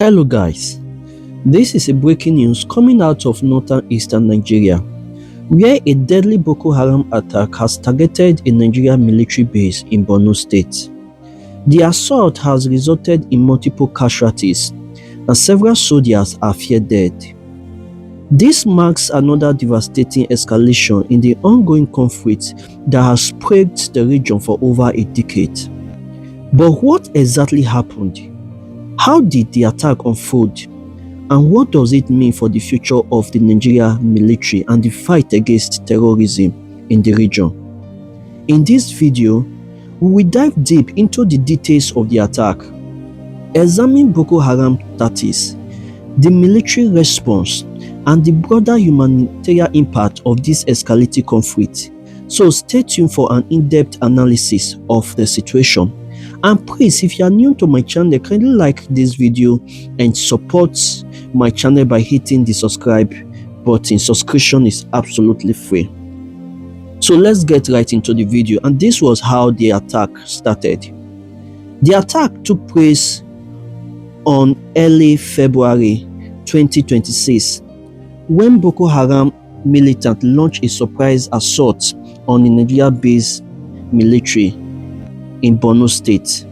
Hello guys, this is a breaking news coming out of northern eastern Nigeria, where a deadly Boko Haram attack has targeted a Nigerian military base in Borno State. The assault has resulted in multiple casualties, and several soldiers are feared dead. This marks another devastating escalation in the ongoing conflict that has plagued the region for over a decade. But what exactly happened? How did the attack unfold? And what does it mean for the future of the Nigerian military and the fight against terrorism in the region? In this video, we will dive deep into the details of the attack, examine Boko Haram tactics, the military response, and the broader humanitarian impact of this escalating conflict. So stay tuned for an in-depth analysis of the situation. And please, if you are new to my channel, kindly like this video and support my channel by hitting the subscribe button. Subscription is absolutely free. So let's get right into the video, and this was how the attack started. The attack took place on early February 2026 when Boko Haram militants launched a surprise assault on the Nigerian base military in Borno State.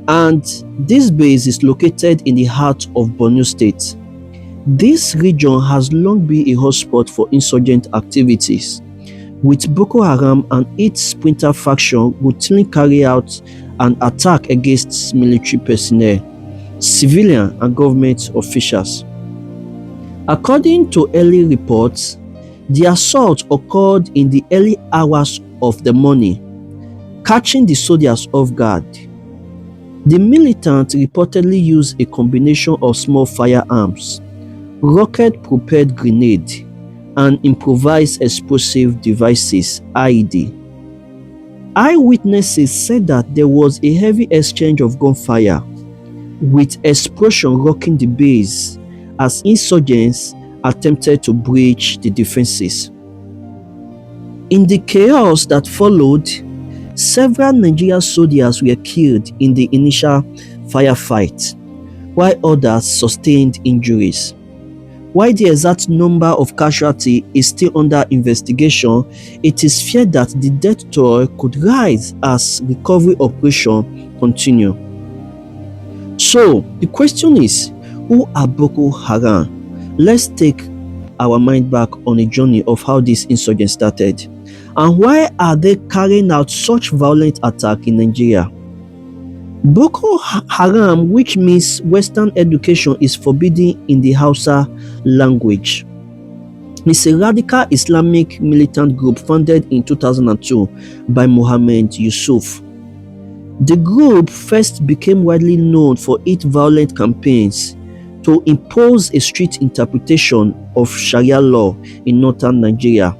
And this base is located in the heart of Borno State. This region has long been a hotspot for insurgent activities, with Boko Haram and its splinter faction routinely carry out an attack against military personnel, civilian and government officials. According to early reports, the assault occurred in the early hours of the morning, catching the soldiers off guard. The militants reportedly used a combination of small firearms, rocket-propelled grenades, and improvised explosive devices (IED). Eyewitnesses said that there was a heavy exchange of gunfire, with explosions rocking the base as insurgents attempted to breach the defenses. In the chaos that followed, several Nigerian soldiers were killed in the initial firefight, while others sustained injuries. While the exact number of casualties is still under investigation, it is feared that the death toll could rise as recovery operations continue. So, the question is, who are Boko Haram? Let's take our mind back on a journey of how this insurgent started. And why are they carrying out such violent attack in Nigeria? Boko Haram, which means Western education is forbidden in the Hausa language, is a radical Islamic militant group founded in 2002 by Mohammed Yusuf. The group first became widely known for its violent campaigns to impose a strict interpretation of Sharia law in northern Nigeria,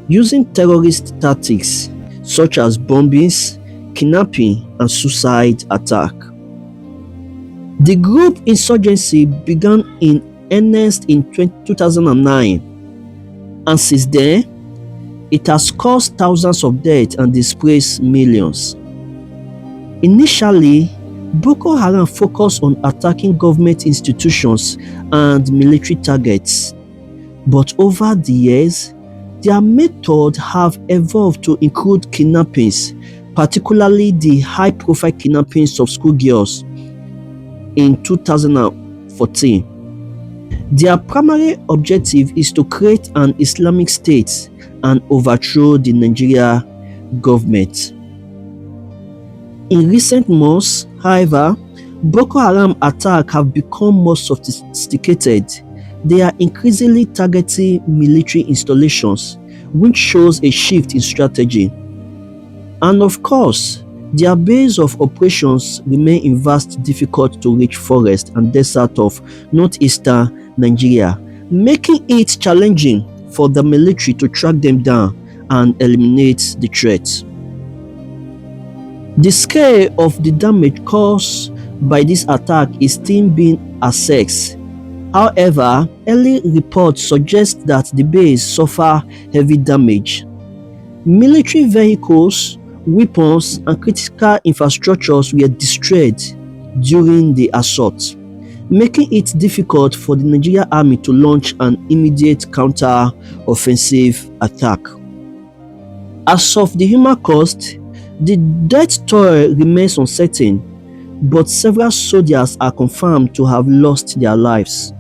using terrorist tactics such as bombings, kidnapping, and suicide attack. The group insurgency began in earnest in 2009, and since then, it has caused thousands of deaths and displaced millions. Initially, Boko Haram focused on attacking government institutions and military targets, but over the years, their methods have evolved to include kidnappings, particularly the high-profile kidnappings of schoolgirls in 2014. Their primary objective is to create an Islamic state and overthrow the Nigeria government. In recent months, however, Boko Haram attacks have become more sophisticated. They are increasingly targeting military installations, which shows a shift in strategy. And of course, their base of operations remain in vast, difficult-to-reach forest and desert of northeastern Nigeria, making it challenging for the military to track them down and eliminate the threat. The scale of the damage caused by this attack is still being assessed. However, early reports suggest that the base suffered heavy damage. Military vehicles, weapons, and critical infrastructures were destroyed during the assault. making it difficult for the Nigerian Army to launch an immediate counter-offensive attack. As of the human cost, the death toll remains uncertain, but several soldiers are confirmed to have lost their lives.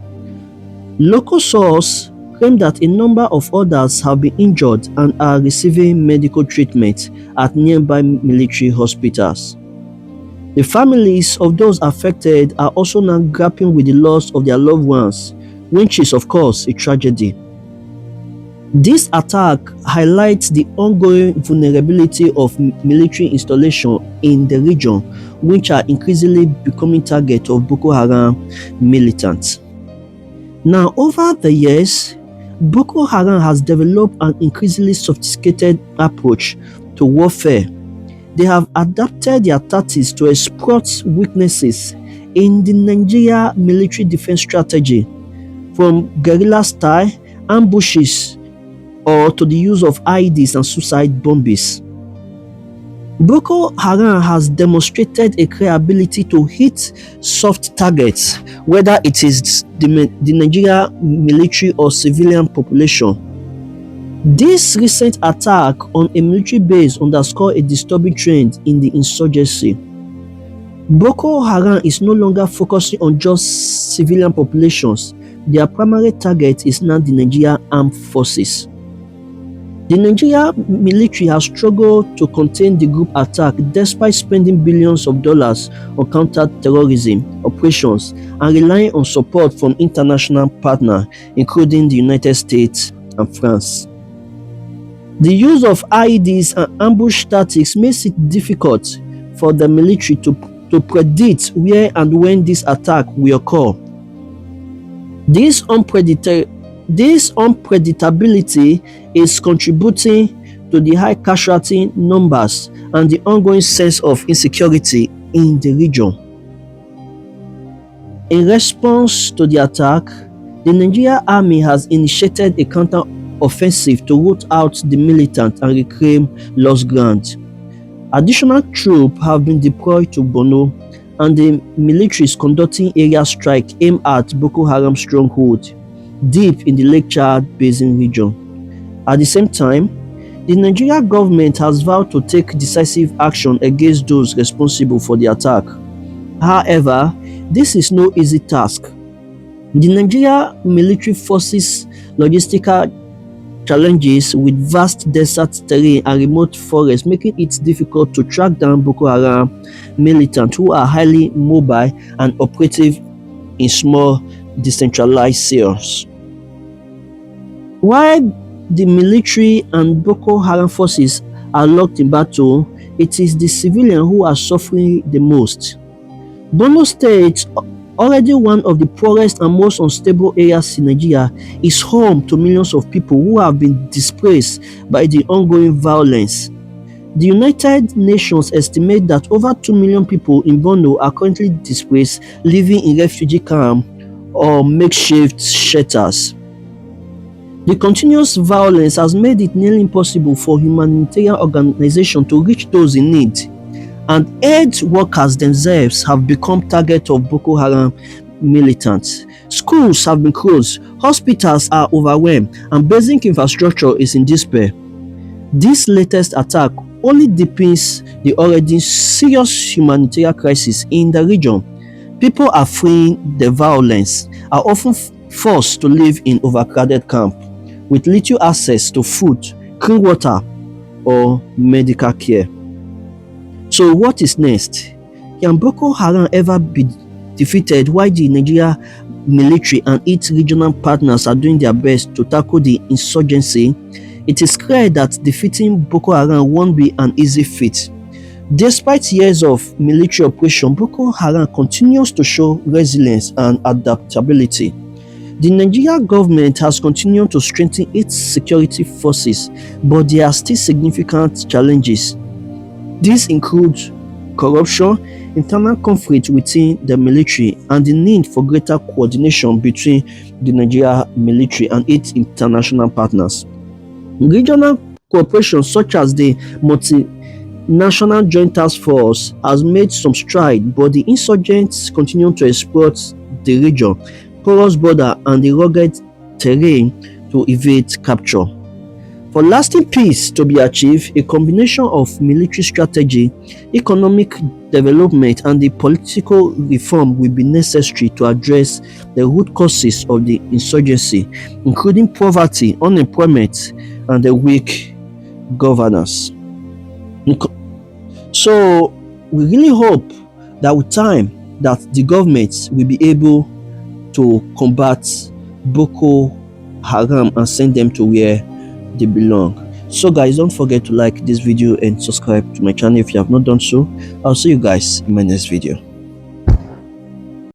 Local sources claim that a number of others have been injured and are receiving medical treatment at nearby military hospitals. The families of those affected are also now grappling with the loss of their loved ones, which is of course a tragedy. This attack highlights the ongoing vulnerability of military installations in the region, which are increasingly becoming targets of Boko Haram militants. Now, over the years, Boko Haram has developed an increasingly sophisticated approach to warfare. They have adapted their tactics to exploit weaknesses in the Nigeria military defense strategy, from guerrilla-style ambushes or to the use of IEDs and suicide bombings. Boko Haram has demonstrated a clear ability to hit soft targets, whether it is the Nigeria military or civilian population. This recent attack on a military base underscores a disturbing trend in the insurgency. Boko Haram is no longer focusing on just civilian populations. Their primary target is now the Nigerian armed forces. The Nigerian military has struggled to contain the group attack despite spending billions of dollars on counter-terrorism operations and relying on support from international partners, including the United States and France. The use of IEDs and ambush tactics makes it difficult for the military to predict where and when this attack will occur. This unpredictability is contributing to the high casualty numbers and the ongoing sense of insecurity in the region. In response to the attack, the Nigerian Army has initiated a counter-offensive to root out the militants and reclaim lost ground. Additional troops have been deployed to Borno, and the military is conducting area strikes aimed at Boko Haram stronghold deep in the Lake Chad Basin region. At the same time, the Nigerian government has vowed to take decisive action against those responsible for the attack. However, this is no easy task. The Nigerian military forces logistical challenges with vast desert terrain and remote forests, making it difficult to track down Boko Haram militants who are highly mobile and operative in small, decentralized cells. While the military and Boko Haram forces are locked in battle, it is the civilians who are suffering the most. Borno State, already one of the poorest and most unstable areas in Nigeria, is home to millions of people who have been displaced by the ongoing violence. The United Nations estimate that over 2 million people in Borno are currently displaced, living in refugee camps or makeshift shelters. The continuous violence has made it nearly impossible for humanitarian organizations to reach those in need, and aid workers themselves have become targets of Boko Haram militants. Schools have been closed, hospitals are overwhelmed, and basic infrastructure is in despair. This latest attack only deepens the already serious humanitarian crisis in the region. People are fleeing the violence, are often forced to live in overcrowded camps with little access to food, clean water, or medical care. So what is next? Can Boko Haram ever be defeated while the Nigeria military and its regional partners are doing their best to tackle the insurgency? It is clear that defeating Boko Haram won't be an easy feat. Despite years of military operation, Boko Haram continues to show resilience and adaptability. The Nigerian government has continued to strengthen its security forces, but there are still significant challenges. These include corruption, internal conflict within the military, and the need for greater coordination between the Nigerian military and its international partners. Regional cooperation such as the Multinational Joint Task Force has made some strides, but the insurgents continue to exploit the region, porous border, and the rugged terrain to evade capture. For lasting peace to be achieved, a combination of military strategy, economic development, and the political reform will be necessary to address the root causes of the insurgency, including poverty, unemployment, and the weak governance. So we really hope that with time that the government will be able to combat Boko Haram and send them to where they belong. So guys, don't forget to like this video and subscribe to my channel if you have not done so. I'll see you guys in my next video.